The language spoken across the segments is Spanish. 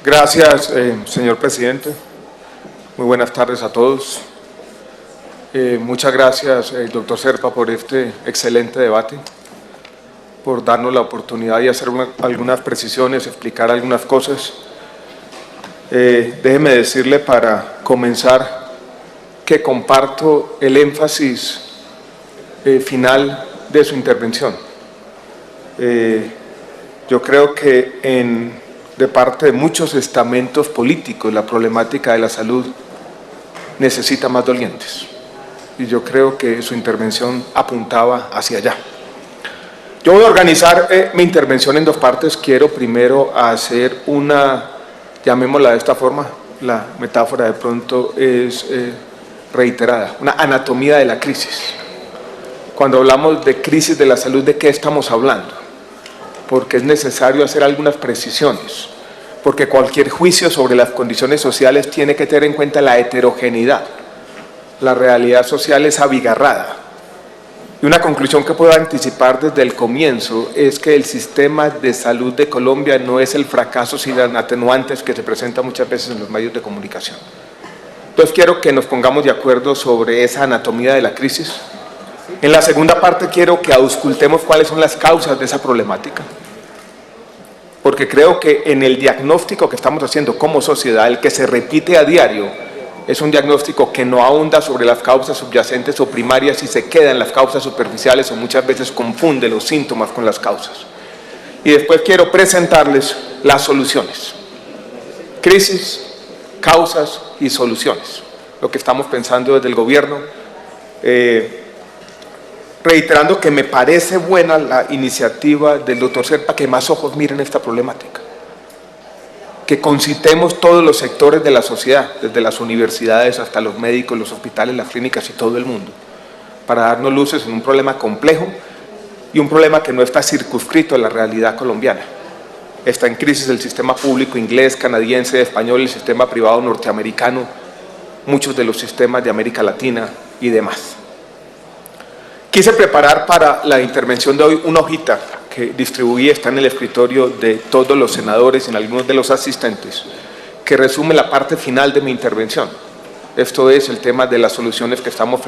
Gracias, señor presidente. Muy buenas tardes a todos. Muchas gracias, doctor Serpa, por este excelente debate, por darnos la oportunidad de hacer algunas precisiones, explicar algunas cosas. Déjeme decirle para comenzar que comparto el énfasis final de su intervención. Yo creo que de parte de muchos estamentos políticos la problemática de la salud necesita más dolientes. Y yo creo que su intervención apuntaba hacia allá. Yo voy a organizar mi intervención en dos partes. Quiero primero hacer una, llamémosla de esta forma, la metáfora de pronto es reiterada, una anatomía de la crisis. Cuando hablamos de crisis de la salud, ¿de qué estamos hablando? Porque es necesario hacer algunas precisiones, porque cualquier juicio sobre las condiciones sociales tiene que tener en cuenta la heterogeneidad. La realidad social es abigarrada. Y una conclusión que puedo anticipar desde el comienzo es que el sistema de salud de Colombia no es el fracaso sin atenuantes que se presenta muchas veces en los medios de comunicación. Entonces quiero que nos pongamos de acuerdo sobre esa anatomía de la crisis. En la segunda parte quiero que auscultemos cuáles son las causas de esa problemática, porque creo que en el diagnóstico que estamos haciendo como sociedad, el que se repite a diario, es un diagnóstico que no ahonda sobre las causas subyacentes o primarias y se queda en las causas superficiales o muchas veces confunde los síntomas con las causas. Y después quiero presentarles las soluciones. Crisis, causas y soluciones. Lo que estamos pensando desde el gobierno. Reiterando que me parece buena la iniciativa del doctor Serpa, que más ojos miren esta problemática. Que concitemos todos los sectores de la sociedad, desde las universidades hasta los médicos, los hospitales, las clínicas y todo el mundo, para darnos luces en un problema complejo y un problema que no está circunscrito a la realidad colombiana. Está en crisis el sistema público inglés, canadiense, español, el sistema privado norteamericano, muchos de los sistemas de América Latina y demás. Quise preparar para la intervención de hoy una hojita que distribuí, está en el escritorio de todos los senadores y en algunos de los asistentes, que resume la parte final de mi intervención. Esto es el tema de las soluciones que estamos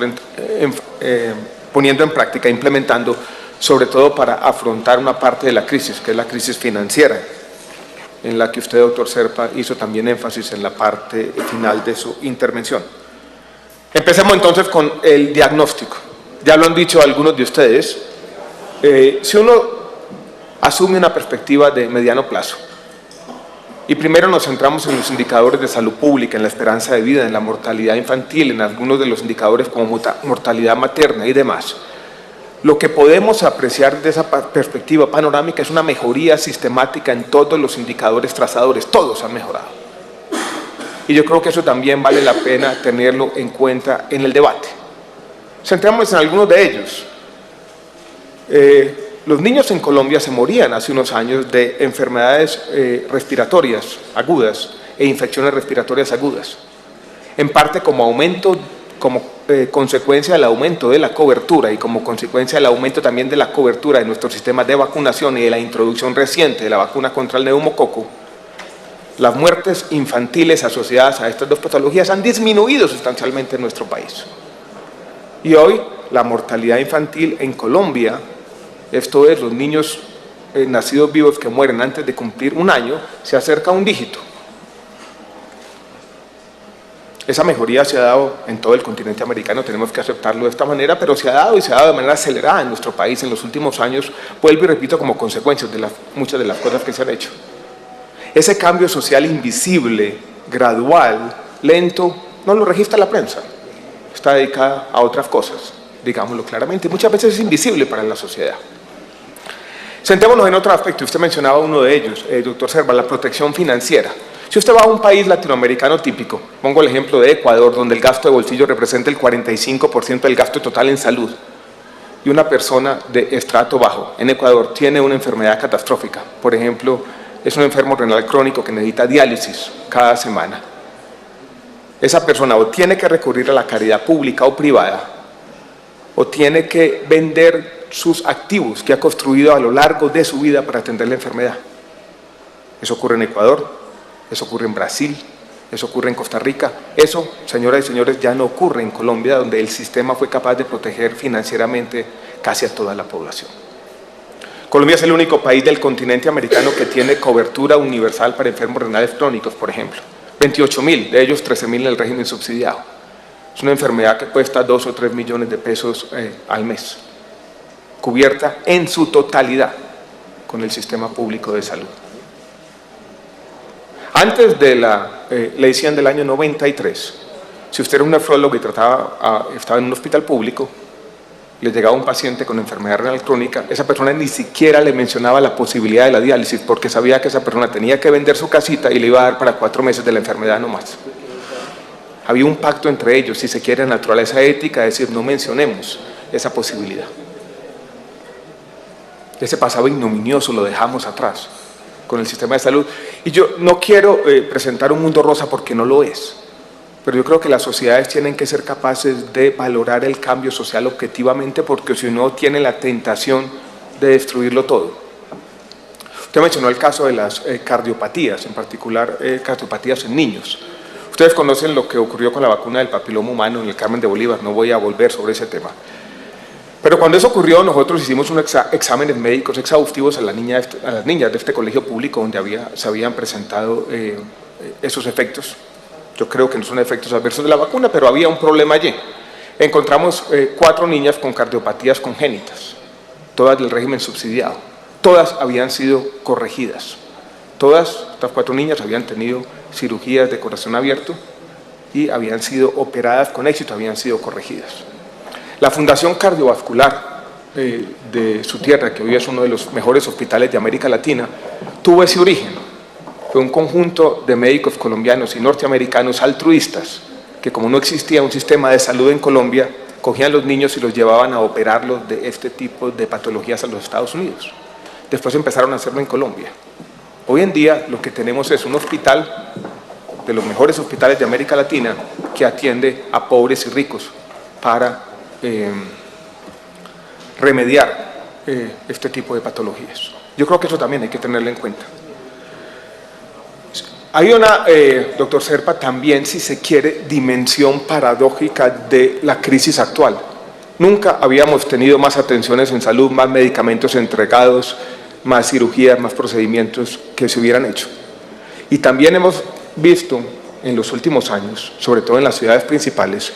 poniendo en práctica, implementando, sobre todo para afrontar una parte de la crisis, que es la crisis financiera, en la que usted, doctor Serpa, hizo también énfasis en la parte final de su intervención. Empecemos entonces con el diagnóstico. Ya lo han dicho algunos de ustedes, si uno asume una perspectiva de mediano plazo y primero nos centramos en los indicadores de salud pública, en la esperanza de vida, en la mortalidad infantil, en algunos de los indicadores como mortalidad materna y demás, lo que podemos apreciar de esa perspectiva panorámica es una mejoría sistemática en todos los indicadores trazadores, todos han mejorado. Y yo creo que eso también vale la pena tenerlo en cuenta en el debate. Centramos en algunos de ellos. Los niños en Colombia se morían hace unos años de enfermedades respiratorias agudas e infecciones respiratorias agudas, en parte como consecuencia del aumento de la cobertura y como consecuencia del aumento también de la cobertura de nuestro sistema de vacunación y de la introducción reciente de la vacuna contra el neumococo. Las muertes infantiles asociadas a estas dos patologías han disminuido sustancialmente en nuestro país. Y hoy la mortalidad infantil en Colombia, esto es, los niños nacidos vivos que mueren antes de cumplir un año, se acerca a un dígito. Esa mejoría se ha dado en todo el continente americano, tenemos que aceptarlo de esta manera, pero se ha dado y se ha dado de manera acelerada en nuestro país en los últimos años, vuelvo y repito, como consecuencia de muchas de las cosas que se han hecho. Ese cambio social invisible, gradual, lento, no lo registra la prensa. Está dedicada a otras cosas, digámoslo claramente, muchas veces es invisible para la sociedad. Centrémonos en otro aspecto, usted mencionaba uno de ellos, doctor Serpa, la protección financiera. Si usted va a un país latinoamericano típico, pongo el ejemplo de Ecuador, donde el gasto de bolsillo representa el 45% del gasto total en salud, y una persona de estrato bajo en Ecuador tiene una enfermedad catastrófica, por ejemplo, es un enfermo renal crónico que necesita diálisis cada semana. Esa persona o tiene que recurrir a la caridad pública o privada, o tiene que vender sus activos que ha construido a lo largo de su vida para atender la enfermedad. Eso ocurre en Ecuador, eso ocurre en Brasil, eso ocurre en Costa Rica. Eso, señoras y señores, ya no ocurre en Colombia, donde el sistema fue capaz de proteger financieramente casi a toda la población. Colombia es el único país del continente americano que tiene cobertura universal para enfermos renales crónicos, por ejemplo. 28.000, de ellos 13.000 en el régimen subsidiado. Es una enfermedad que cuesta 2 o 3 millones de pesos al mes, cubierta en su totalidad con el sistema público de salud. Antes de la ley 100 del año 93, si usted era un nefrólogo y estaba en un hospital público, le llegaba un paciente con enfermedad renal crónica, esa persona ni siquiera le mencionaba la posibilidad de la diálisis, porque sabía que esa persona tenía que vender su casita y le iba a dar para 4 meses de la enfermedad nomás. Había un pacto entre ellos, si se quiere, naturaleza ética, es decir, no mencionemos esa posibilidad. Ese pasado ignominioso lo dejamos atrás con el sistema de salud. Y yo no quiero presentar un mundo rosa porque no lo es, pero yo creo que las sociedades tienen que ser capaces de valorar el cambio social objetivamente, porque si no tienen la tentación de destruirlo todo. Usted mencionó el caso de las cardiopatías, en particular cardiopatías en niños. Ustedes conocen lo que ocurrió con la vacuna del papiloma humano en el Carmen de Bolívar, no voy a volver sobre ese tema. Pero cuando eso ocurrió, nosotros hicimos unos exámenes médicos exhaustivos a las niñas de este colegio público donde se habían presentado esos efectos. Yo creo que no son efectos adversos de la vacuna, pero había un problema allí. Encontramos 4 niñas con cardiopatías congénitas, todas del régimen subsidiado. Todas habían sido corregidas. Todas estas 4 niñas habían tenido cirugías de corazón abierto y habían sido operadas con éxito, habían sido corregidas. La Fundación Cardiovascular de su tierra, que hoy es uno de los mejores hospitales de América Latina, tuvo ese origen. Fue un conjunto de médicos colombianos y norteamericanos altruistas que, como no existía un sistema de salud en Colombia, cogían los niños y los llevaban a operarlos de este tipo de patologías a los Estados Unidos. Después empezaron a hacerlo en Colombia. Hoy en día lo que tenemos es un hospital de los mejores hospitales de América Latina que atiende a pobres y ricos para remediar este tipo de patologías. Yo creo que eso también hay que tenerlo en cuenta. Hay una, doctor Serpa, también, si se quiere, dimensión paradójica de la crisis actual. Nunca habíamos tenido más atenciones en salud, más medicamentos entregados, más cirugías, más procedimientos que se hubieran hecho. Y también hemos visto en los últimos años, sobre todo en las ciudades principales,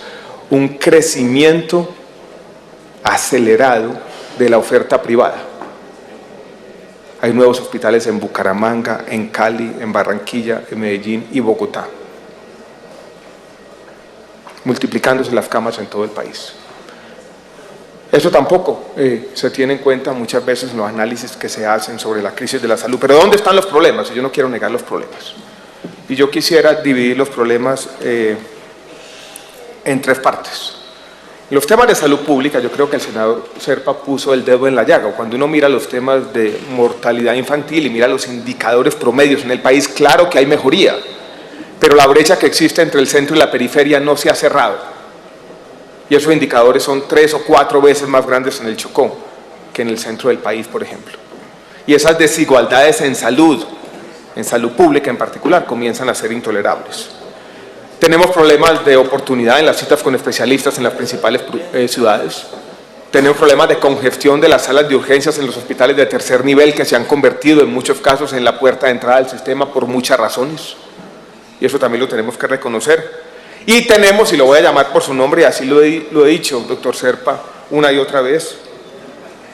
un crecimiento acelerado de la oferta privada. Hay nuevos hospitales en Bucaramanga, en Cali, en Barranquilla, en Medellín y Bogotá, multiplicándose las camas en todo el país. Eso tampoco se tiene en cuenta muchas veces en los análisis que se hacen sobre la crisis de la salud. Pero ¿dónde están los problemas? Yo no quiero negar los problemas. Y yo quisiera dividir los problemas en 3 partes. Los temas de salud pública, yo creo que el senador Serpa puso el dedo en la llaga. Cuando uno mira los temas de mortalidad infantil y mira los indicadores promedios en el país, claro que hay mejoría, pero la brecha que existe entre el centro y la periferia no se ha cerrado. Y esos indicadores son 3 o 4 veces más grandes en el Chocó que en el centro del país, por ejemplo. Y esas desigualdades en salud pública en particular, comienzan a ser intolerables. Tenemos problemas de oportunidad en las citas con especialistas en las principales ciudades. Tenemos problemas de congestión de las salas de urgencias en los hospitales de tercer nivel, que se han convertido en muchos casos en la puerta de entrada al sistema por muchas razones. Y eso también lo tenemos que reconocer. Y tenemos, y lo voy a llamar por su nombre, y así lo he dicho, doctor Serpa, una y otra vez,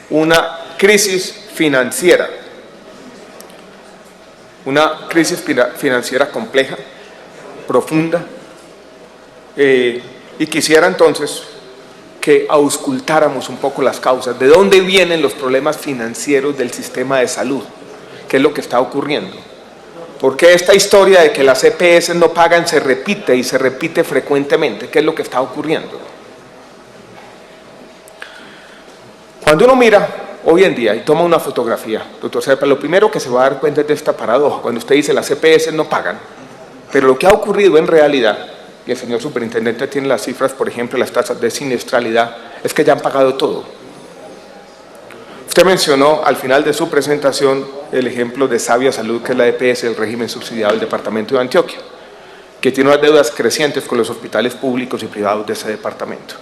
una crisis financiera. Una crisis financiera compleja, profunda, y quisiera entonces que auscultáramos un poco las causas. ¿De dónde vienen los problemas financieros del sistema de salud? ¿Qué es lo que está ocurriendo? ¿Por qué esta historia de que las EPS no pagan se repite y se repite frecuentemente? ¿Qué es lo que está ocurriendo? Cuando uno mira hoy en día y toma una fotografía, doctor Serpa, lo primero que se va a dar cuenta es de esta paradoja. Cuando usted dice las EPS no pagan, pero lo que ha ocurrido en realidad, y el señor superintendente tiene las cifras, por ejemplo, las tasas de siniestralidad, es que ya han pagado todo. Usted mencionó al final de su presentación el ejemplo de Sabia Salud, que es la EPS, el régimen subsidiado del departamento de Antioquia, que tiene unas deudas crecientes con los hospitales públicos y privados de ese departamento.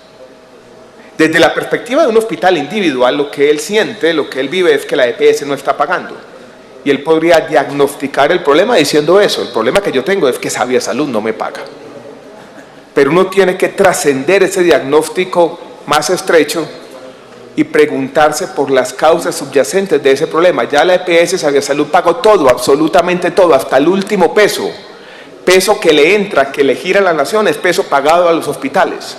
Desde la perspectiva de un hospital individual, lo que él siente, lo que él vive es que la EPS no está pagando. Y él podría diagnosticar el problema diciendo eso: el problema que yo tengo es que Sabia Salud no me paga. Pero uno tiene que trascender ese diagnóstico más estrecho y preguntarse por las causas subyacentes de ese problema. Ya la EPS Sabia Salud pagó todo, absolutamente todo, hasta el último peso. Peso que le entra, que le gira a la nación, es peso pagado a los hospitales.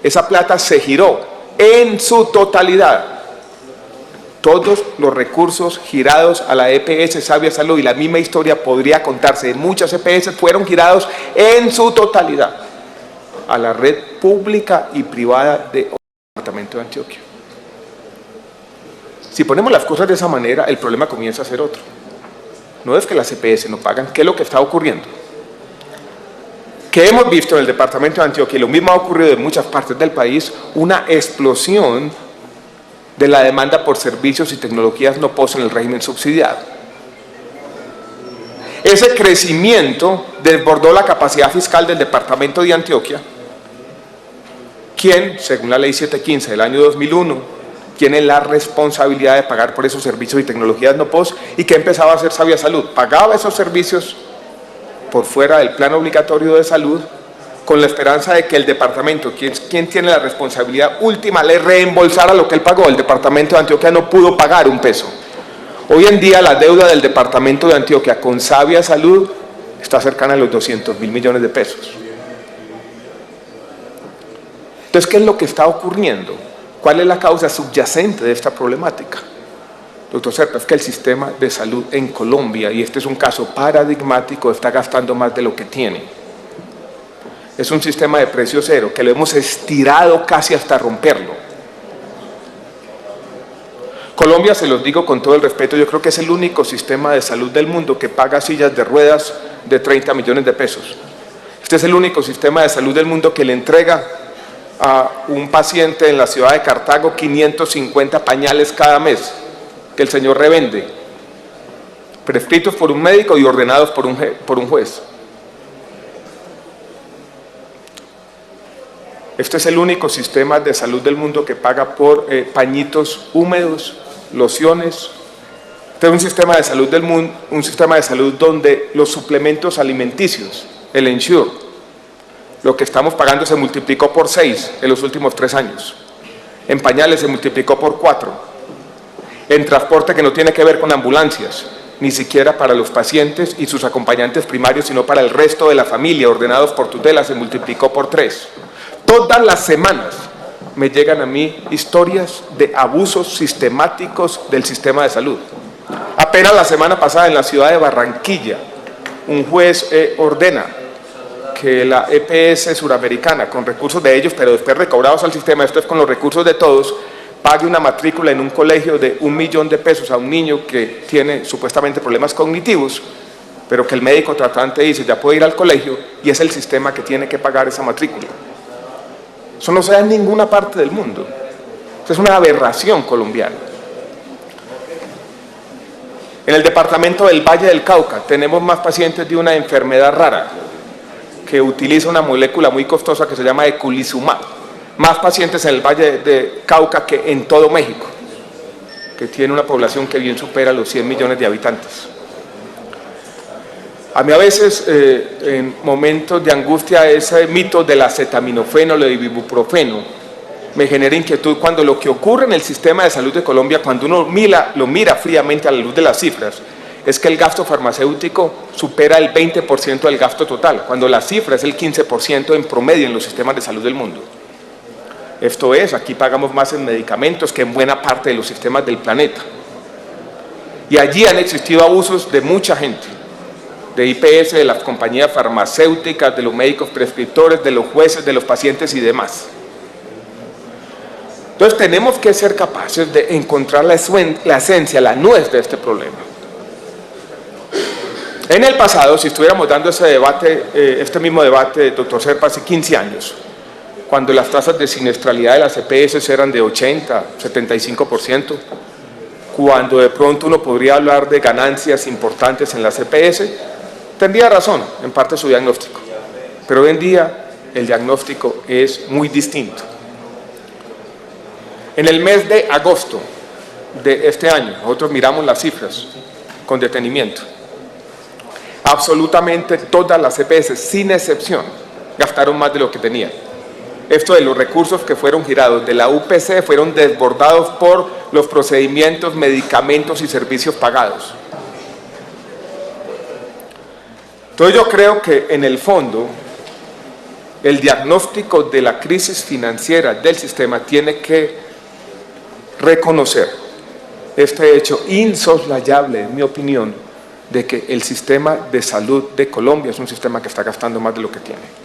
Esa plata se giró en su totalidad. Todos los recursos girados a la EPS Sabia Salud, y la misma historia podría contarse de muchas EPS, fueron girados en su totalidad a la red pública y privada del departamento de Antioquia. Si ponemos las cosas de esa manera, el problema comienza a ser otro. No es que las EPS no pagan. ¿Qué es lo que está ocurriendo? Que hemos visto en el departamento de Antioquia, y lo mismo ha ocurrido en muchas partes del país, una explosión de la demanda por servicios y tecnologías no POS en el régimen subsidiado. Ese crecimiento desbordó la capacidad fiscal del departamento de Antioquia, quien, según la ley 715 del año 2001, tiene la responsabilidad de pagar por esos servicios y tecnologías no POS, y que empezaba a hacer Sabia Salud. Pagaba esos servicios por fuera del plan obligatorio de salud, con la esperanza de que el departamento, quien tiene la responsabilidad última, le reembolsara lo que él pagó. El departamento de Antioquia no pudo pagar un peso. Hoy en día la deuda del departamento de Antioquia con Sabia Salud está cercana a los 200.000 millones de pesos. Entonces, ¿qué es lo que está ocurriendo? ¿Cuál es la causa subyacente de esta problemática? Doctor Serpa, es que el sistema de salud en Colombia, y este es un caso paradigmático, está gastando más de lo que tiene. Es un sistema de precio cero, que lo hemos estirado casi hasta romperlo. Colombia, se los digo con todo el respeto, yo creo que es el único sistema de salud del mundo que paga sillas de ruedas de 30 millones de pesos. Este es el único sistema de salud del mundo que le entrega a un paciente en la ciudad de Cartago 550 pañales cada mes, que el señor revende, prescritos por un médico y ordenados por un juez. Este es el único sistema de salud del mundo que paga por pañitos húmedos, lociones. Este es un sistema de salud del mundo, un sistema de salud donde los suplementos alimenticios, el Ensure, lo que estamos pagando se multiplicó por 6 en los últimos 3 años. En pañales se multiplicó por 4. En transporte que no tiene que ver con ambulancias, ni siquiera para los pacientes y sus acompañantes primarios, sino para el resto de la familia, ordenados por tutela, se multiplicó por 3. Todas las semanas me llegan a mí historias de abusos sistemáticos del sistema de salud. Apenas la semana pasada en la ciudad de Barranquilla, un juez ordena que la EPS suramericana, con recursos de ellos, pero después recobrados al sistema, esto es con los recursos de todos, pague una matrícula en un colegio de 1 millón de pesos a un niño que tiene supuestamente problemas cognitivos, pero que el médico tratante dice ya puede ir al colegio, y es el sistema que tiene que pagar esa matrícula. Eso no se da en ninguna parte del mundo. Esto es una aberración colombiana. En el departamento del Valle del Cauca tenemos más pacientes de una enfermedad rara que utiliza una molécula muy costosa que se llama eculizumab. Más pacientes en el Valle de Cauca que en todo México, que tiene una población que bien supera los 100 millones de habitantes. A mí a veces, en momentos de angustia, ese mito del acetaminofeno, del ibuprofeno, me genera inquietud cuando lo que ocurre en el sistema de salud de Colombia, cuando uno lo mira fríamente a la luz de las cifras, es que el gasto farmacéutico supera el 20% del gasto total, cuando la cifra es el 15% en promedio en los sistemas de salud del mundo. Esto es, aquí pagamos más en medicamentos que en buena parte de los sistemas del planeta. Y allí han existido abusos de mucha gente, de IPS, de las compañías farmacéuticas, de los médicos prescriptores, de los jueces, de los pacientes y demás. Entonces tenemos que ser capaces de encontrar la esencia, la nuez de este problema. En el pasado, si estuviéramos dando ese debate, este mismo debate, doctor Serpa, hace 15 años, cuando las tasas de siniestralidad de las EPS eran de 80, 75%, cuando de pronto uno podría hablar de ganancias importantes en las EPS, tendría razón en parte su diagnóstico, pero hoy en día el diagnóstico es muy distinto. En el mes de agosto de este año, nosotros miramos las cifras con detenimiento. Absolutamente todas las EPS, sin excepción, gastaron más de lo que tenían. Esto de los recursos que fueron girados de la UPC fueron desbordados por los procedimientos, medicamentos y servicios pagados. Entonces yo creo que en el fondo el diagnóstico de la crisis financiera del sistema tiene que reconocer este hecho insoslayable, en mi opinión, de que el sistema de salud de Colombia es un sistema que está gastando más de lo que tiene.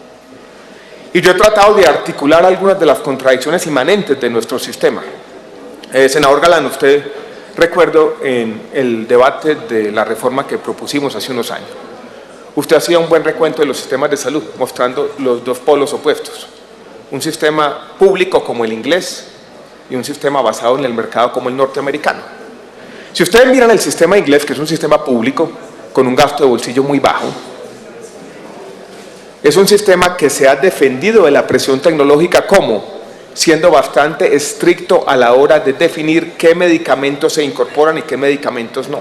Y yo he tratado de articular algunas de las contradicciones inmanentes de nuestro sistema. Senador Galán, usted recuerdo en el debate de la reforma que propusimos hace unos años, usted hacía un buen recuento de los sistemas de salud, mostrando los dos polos opuestos. Un sistema público como el inglés y un sistema basado en el mercado como el norteamericano. Si ustedes miran el sistema inglés, que es un sistema público con un gasto de bolsillo muy bajo, es un sistema que se ha defendido de la presión tecnológica como siendo bastante estricto a la hora de definir qué medicamentos se incorporan y qué medicamentos no.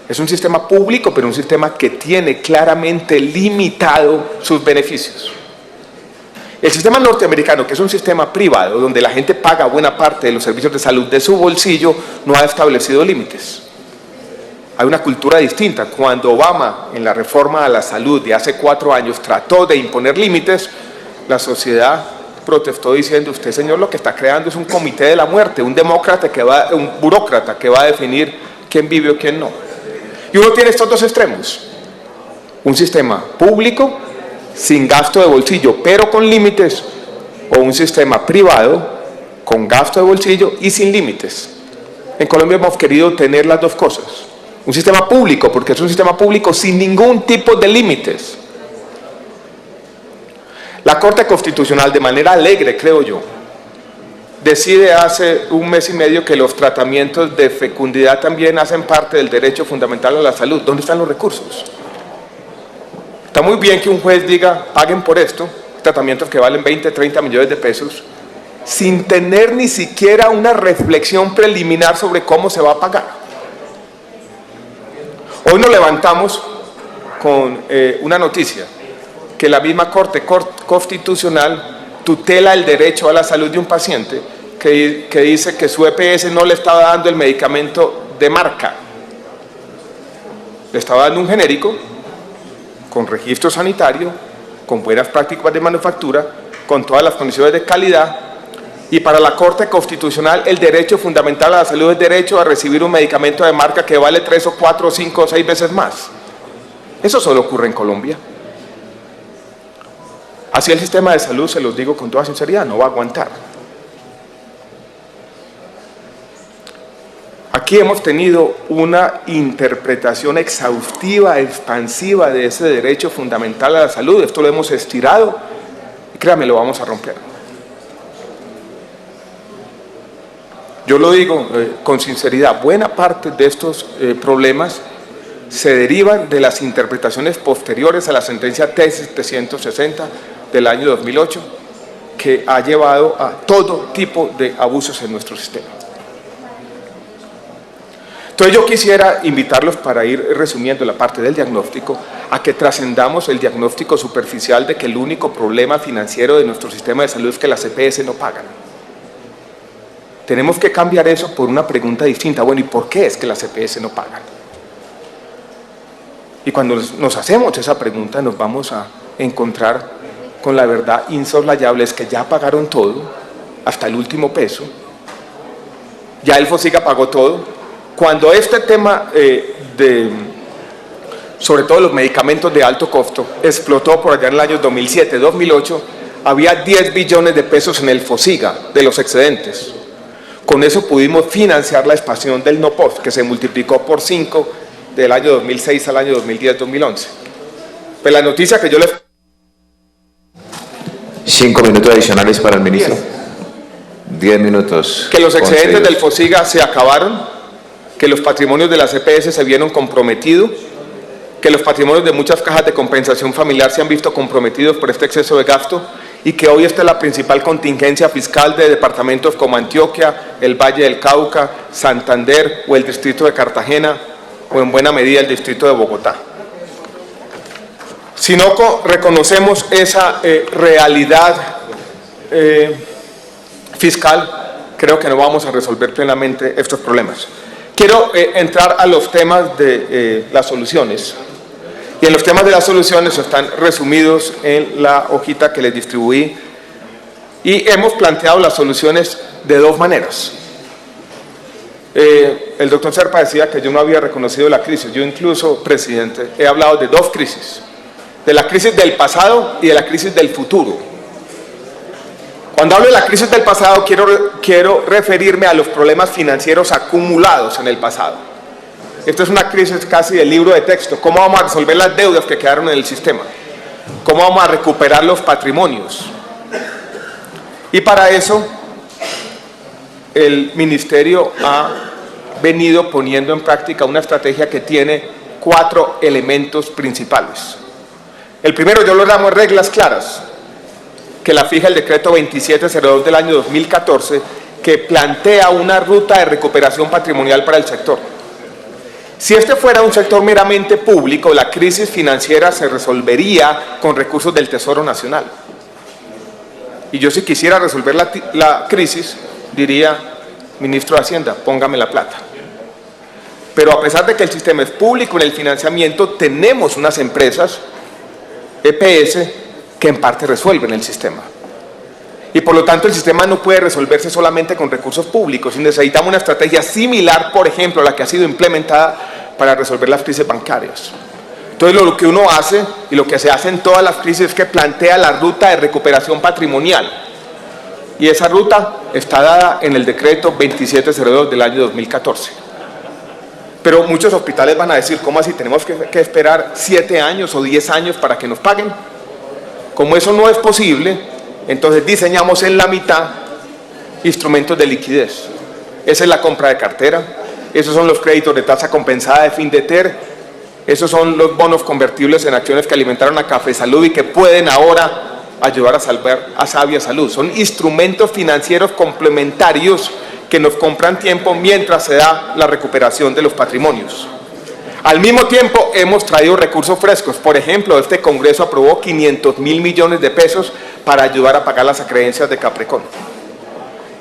Es un sistema público, pero un sistema que tiene claramente limitado sus beneficios. El sistema norteamericano, que es un sistema privado, donde la gente paga buena parte de los servicios de salud de su bolsillo, no ha establecido límites. Hay una cultura distinta. Cuando Obama, en la reforma a la salud de hace 4 años, trató de imponer límites, la sociedad protestó diciendo: usted, señor, lo que está creando es un comité de la muerte, un burócrata que va a definir quién vive o quién no. Y uno tiene estos dos extremos: un sistema público sin gasto de bolsillo, pero con límites, o un sistema privado con gasto de bolsillo y sin límites. En Colombia hemos querido tener las dos cosas. Un sistema público, porque es un sistema público sin ningún tipo de límites. La Corte Constitucional, de manera alegre, creo yo, decide hace 1 mes y medio que los tratamientos de fecundidad también hacen parte del derecho fundamental a la salud. ¿Dónde están los recursos? Está muy bien que un juez diga: paguen por esto, tratamientos que valen 20, 30 millones de pesos, sin tener ni siquiera una reflexión preliminar sobre cómo se va a pagar. Hoy nos levantamos con una noticia, que la misma Corte Constitucional tutela el derecho a la salud de un paciente que dice que su EPS no le estaba dando el medicamento de marca, le estaba dando un genérico, con registro sanitario, con buenas prácticas de manufactura, con todas las condiciones de calidad, y para la Corte Constitucional el derecho fundamental a la salud es derecho a recibir un medicamento de marca que vale 3 o 4 o 5 o 6 veces más. Eso solo ocurre en Colombia. Así el sistema de salud, se los digo con toda sinceridad, no va a aguantar. Aquí hemos tenido una interpretación exhaustiva, expansiva de ese derecho fundamental a la salud. Esto lo hemos estirado y créanme, lo vamos a romper. Yo lo digo con sinceridad, buena parte de estos problemas se derivan de las interpretaciones posteriores a la sentencia T-760 del año 2008, que ha llevado a todo tipo de abusos en nuestro sistema. Entonces yo quisiera invitarlos, para ir resumiendo la parte del diagnóstico, a que trascendamos el diagnóstico superficial de que el único problema financiero de nuestro sistema de salud es que las EPS no pagan. Tenemos que cambiar eso por una pregunta distinta. Bueno, ¿y por qué es que las EPS no pagan? Y cuando nos hacemos esa pregunta nos vamos a encontrar con la verdad insoslayable, es que ya pagaron todo, hasta el último peso. Ya el FOSIGA pagó todo. Cuando este tema sobre todo los medicamentos de alto costo, explotó por allá en el año 2007-2008, había 10 billones de pesos en el FOSIGA de los excedentes. Con eso pudimos financiar la expansión del NOPOS, que se multiplicó por 5 del año 2006 al año 2010-2011. Pues la noticia que yo les... 5 minutos adicionales para el ministro. 10 minutos. Que los excedentes concedidos. del FOSIGA se acabaron, que los patrimonios de las EPS se vieron comprometidos, que los patrimonios de muchas cajas de compensación familiar se han visto comprometidos por este exceso de gasto y que hoy esta es la principal contingencia fiscal de departamentos como Antioquia, el Valle del Cauca, Santander o el distrito de Cartagena o en buena medida el distrito de Bogotá. Si no reconocemos esa realidad fiscal, creo que no vamos a resolver plenamente estos problemas. Quiero entrar a los temas de las soluciones. Y en los temas de las soluciones están resumidos en la hojita que les distribuí. Y hemos planteado las soluciones de dos maneras. El doctor Serpa decía que yo no había reconocido la crisis. Yo incluso, presidente, he hablado de dos crisis. De la crisis del pasado y de la crisis del futuro. Cuando hablo de la crisis del pasado, quiero referirme a los problemas financieros acumulados en el pasado. Esto es una crisis casi del libro de texto. ¿Cómo vamos a resolver las deudas que quedaron en el sistema? ¿Cómo vamos a recuperar los patrimonios? Y para eso, el Ministerio ha venido poniendo en práctica una estrategia que tiene 4 elementos principales. El primero yo lo llamo reglas claras, que la fija el decreto 2702 del año 2014, que plantea una ruta de recuperación patrimonial para el sector. Si este fuera un sector meramente público, la crisis financiera se resolvería con recursos del Tesoro Nacional. Y yo, si quisiera resolver la crisis, diría: ministro de Hacienda, póngame la plata. Pero a pesar de que el sistema es público en el financiamiento, tenemos unas empresas EPS que en parte resuelven el sistema. Y por lo tanto el sistema no puede resolverse solamente con recursos públicos, y necesitamos una estrategia similar, por ejemplo, a la que ha sido implementada para resolver las crisis bancarias. Entonces lo que uno hace, y lo que se hace en todas las crisis, es que plantea la ruta de recuperación patrimonial. Y esa ruta está dada en el decreto 2702 del año 2014. Pero muchos hospitales van a decir: ¿cómo así? ¿Tenemos que esperar 7 años o 10 años para que nos paguen? Como eso no es posible, entonces diseñamos en la mitad instrumentos de liquidez. Esa es la compra de cartera, esos son los créditos de tasa compensada de fin de TER, esos son los bonos convertibles en acciones que alimentaron a Café Salud y que pueden ahora ayudar a salvar a Sabia Salud. Son instrumentos financieros complementarios que nos compran tiempo mientras se da la recuperación de los patrimonios. Al mismo tiempo hemos traído recursos frescos. Por ejemplo, este Congreso aprobó 500.000 millones de pesos para ayudar a pagar las acreencias de Caprecon.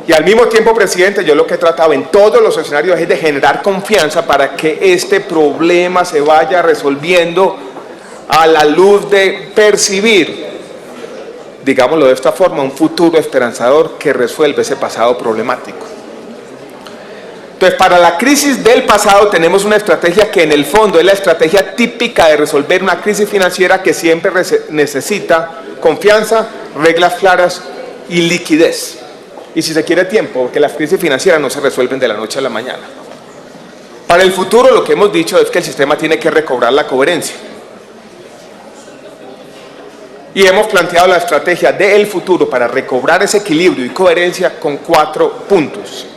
Y al mismo tiempo, presidente, yo lo que he tratado en todos los escenarios es de generar confianza para que este problema se vaya resolviendo a la luz de percibir, digámoslo de esta forma, un futuro esperanzador que resuelve ese pasado problemático. Entonces, para la crisis del pasado tenemos una estrategia que en el fondo es la estrategia típica de resolver una crisis financiera, que siempre necesita confianza, reglas claras y liquidez. Y si se quiere tiempo, porque las crisis financieras no se resuelven de la noche a la mañana. Para el futuro lo que hemos dicho es que el sistema tiene que recobrar la coherencia. Y hemos planteado la estrategia del futuro para recobrar ese equilibrio y coherencia con 4 puntos.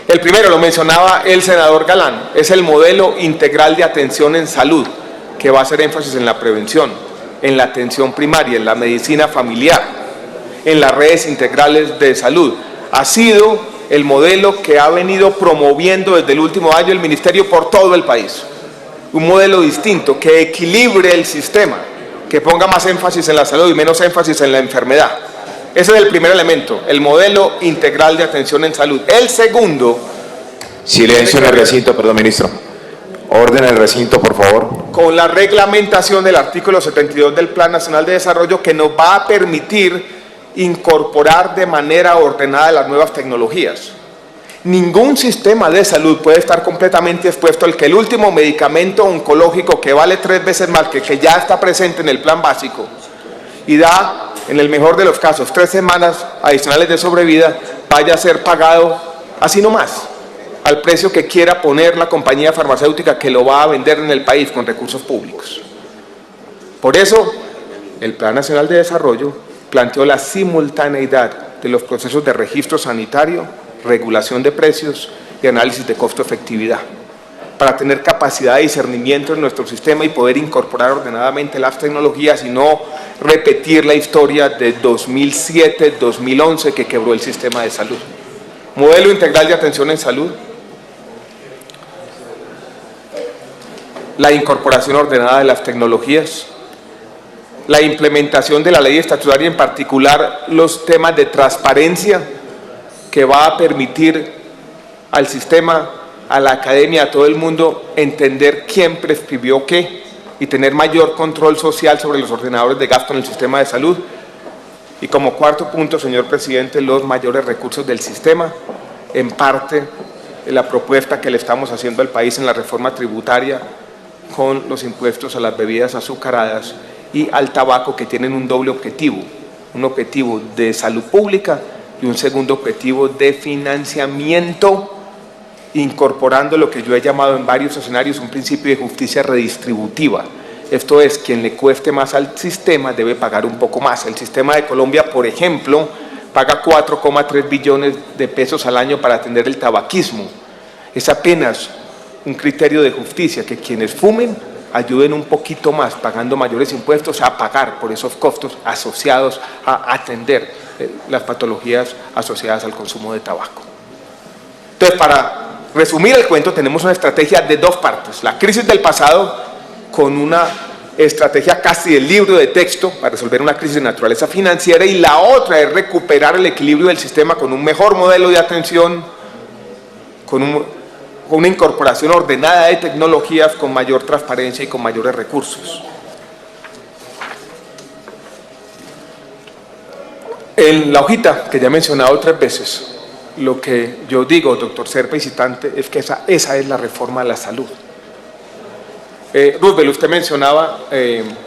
El primero lo mencionaba el senador Galán, es el modelo integral de atención en salud, que va a hacer énfasis en la prevención, en la atención primaria, en la medicina familiar, en las redes integrales de salud. Ha sido el modelo que ha venido promoviendo desde el último año el Ministerio por todo el país. Un modelo distinto, que equilibre el sistema, que ponga más énfasis en la salud y menos énfasis en la enfermedad. Ese es el primer elemento, el modelo integral de atención en salud. El segundo... Silencio en el recinto, perdón, ministro. Orden en el recinto, por favor. Con la reglamentación del artículo 72 del Plan Nacional de Desarrollo, que nos va a permitir incorporar de manera ordenada las nuevas tecnologías. Ningún sistema de salud puede estar completamente expuesto al que el último medicamento oncológico, que vale 3 veces más que el que ya está presente en el plan básico y da, en el mejor de los casos, 3 semanas adicionales de sobrevida, vaya a ser pagado así nomás, al precio que quiera poner la compañía farmacéutica que lo va a vender en el país con recursos públicos. Por eso, el Plan Nacional de Desarrollo planteó la simultaneidad de los procesos de registro sanitario, regulación de precios y análisis de costo-efectividad, para tener capacidad de discernimiento en nuestro sistema y poder incorporar ordenadamente las tecnologías y no repetir la historia de 2007-2011 que quebró el sistema de salud. Modelo integral de atención en salud, la incorporación ordenada de las tecnologías, la implementación de la ley estatutaria, en particular los temas de transparencia que va a permitir al sistema, a la academia, a todo el mundo entender quién prescribió qué y tener mayor control social sobre los ordenadores de gasto en el sistema de salud. Y como cuarto punto, señor presidente, los mayores recursos del sistema, en parte la propuesta que le estamos haciendo al país en la reforma tributaria con los impuestos a las bebidas azucaradas y al tabaco, que tienen un doble objetivo, un objetivo de salud pública y un segundo objetivo de financiamiento, incorporando lo que yo he llamado en varios escenarios un principio de justicia redistributiva. Esto es, quien le cueste más al sistema debe pagar un poco más. El sistema de Colombia, por ejemplo, paga 4,3 billones de pesos al año para atender el tabaquismo. Es apenas un criterio de justicia, que quienes fumen ayuden un poquito más, pagando mayores impuestos, a pagar por esos costos asociados a atender las patologías asociadas al consumo de tabaco. Entonces, para resumir el cuento, tenemos una estrategia de dos partes: la crisis del pasado, con una estrategia casi del libro de texto para resolver una crisis de naturaleza financiera, y la otra es recuperar el equilibrio del sistema con un mejor modelo de atención, con una incorporación ordenada de tecnologías, con mayor transparencia y con mayores recursos. En la hojita que ya he mencionado 3 veces, lo que yo digo, doctor Serpa y citante, es que esa es la reforma de la salud. Roosevelt, usted mencionaba,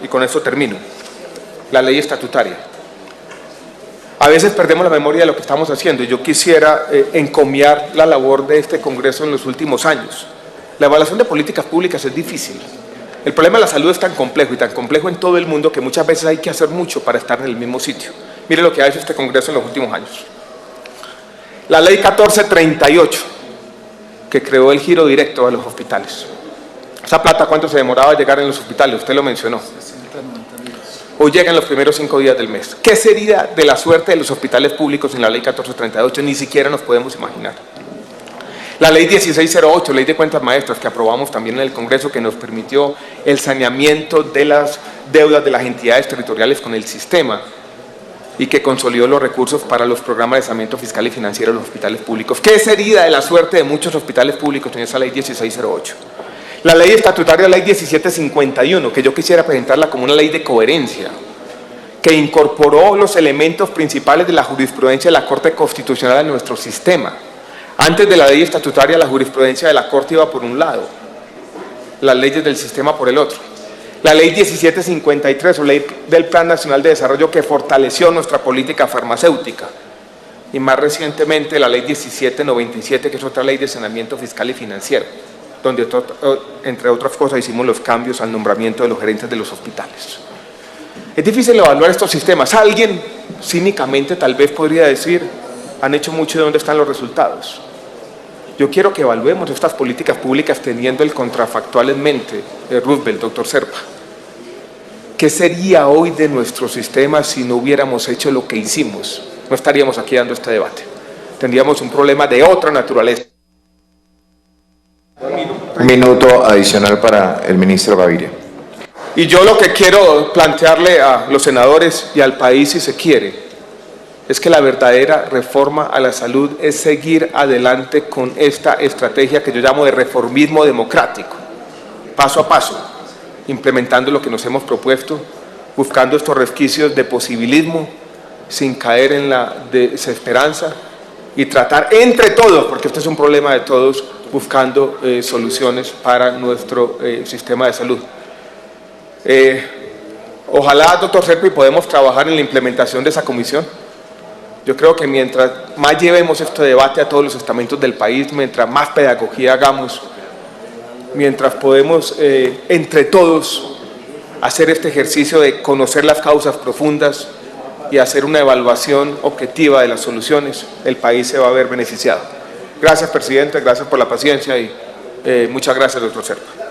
y con esto termino, la ley estatutaria. A veces perdemos la memoria de lo que estamos haciendo, y yo quisiera encomiar la labor de este Congreso en los últimos años. La evaluación de políticas públicas es difícil. El problema de la salud es tan complejo, y tan complejo en todo el mundo, que muchas veces hay que hacer mucho para estar en el mismo sitio. Mire lo que ha hecho este Congreso en los últimos años. La ley 1438, que creó el giro directo a los hospitales. Esa plata, ¿cuánto se demoraba a llegar en los hospitales? Usted lo mencionó. Hoy llegan los primeros 5 días del mes. ¿Qué sería de la suerte de los hospitales públicos sin la ley 1438? Ni siquiera nos podemos imaginar. La ley 1608, ley de cuentas maestras, que aprobamos también en el Congreso, que nos permitió el saneamiento de las deudas de las entidades territoriales con el sistema y que consolidó los recursos para los programas de saneamiento fiscal y financiero de los hospitales públicos. ¿Qué sería de la suerte de muchos hospitales públicos en esa ley 1608? La ley estatutaria, ley 1751, que yo quisiera presentarla como una ley de coherencia, que incorporó los elementos principales de la jurisprudencia de la Corte Constitucional en nuestro sistema. Antes de la ley estatutaria, la jurisprudencia de la Corte iba por un lado, las leyes del sistema por el otro. La ley 1753, o ley del Plan Nacional de Desarrollo, que fortaleció nuestra política farmacéutica. Y más recientemente la ley 1797, que es otra ley de saneamiento fiscal y financiero, donde entre otras cosas hicimos los cambios al nombramiento de los gerentes de los hospitales. Es difícil evaluar estos sistemas. Alguien cínicamente tal vez podría decir, han hecho mucho, ¿de dónde están los resultados? Yo quiero que evaluemos estas políticas públicas teniendo el contrafactual en mente, Roosevelt, doctor Serpa. ¿Qué sería hoy de nuestro sistema si no hubiéramos hecho lo que hicimos? No estaríamos aquí dando este debate. Tendríamos un problema de otra naturaleza. Un minuto adicional para el ministro Gaviria. Y yo lo que quiero plantearle a los senadores y al país, si se quiere, es que la verdadera reforma a la salud es seguir adelante con esta estrategia que yo llamo de reformismo democrático, paso a paso, implementando lo que nos hemos propuesto, buscando estos resquicios de posibilismo, sin caer en la desesperanza, y tratar entre todos, porque este es un problema de todos, buscando soluciones para nuestro sistema de salud. Ojalá, doctor Serpa, y podemos trabajar en la implementación de esa comisión. Yo creo que mientras más llevemos este debate a todos los estamentos del país, mientras más pedagogía hagamos, mientras podemos entre todos hacer este ejercicio de conocer las causas profundas y hacer una evaluación objetiva de las soluciones, el país se va a ver beneficiado. Gracias, presidente, gracias por la paciencia y muchas gracias, doctor Serpa.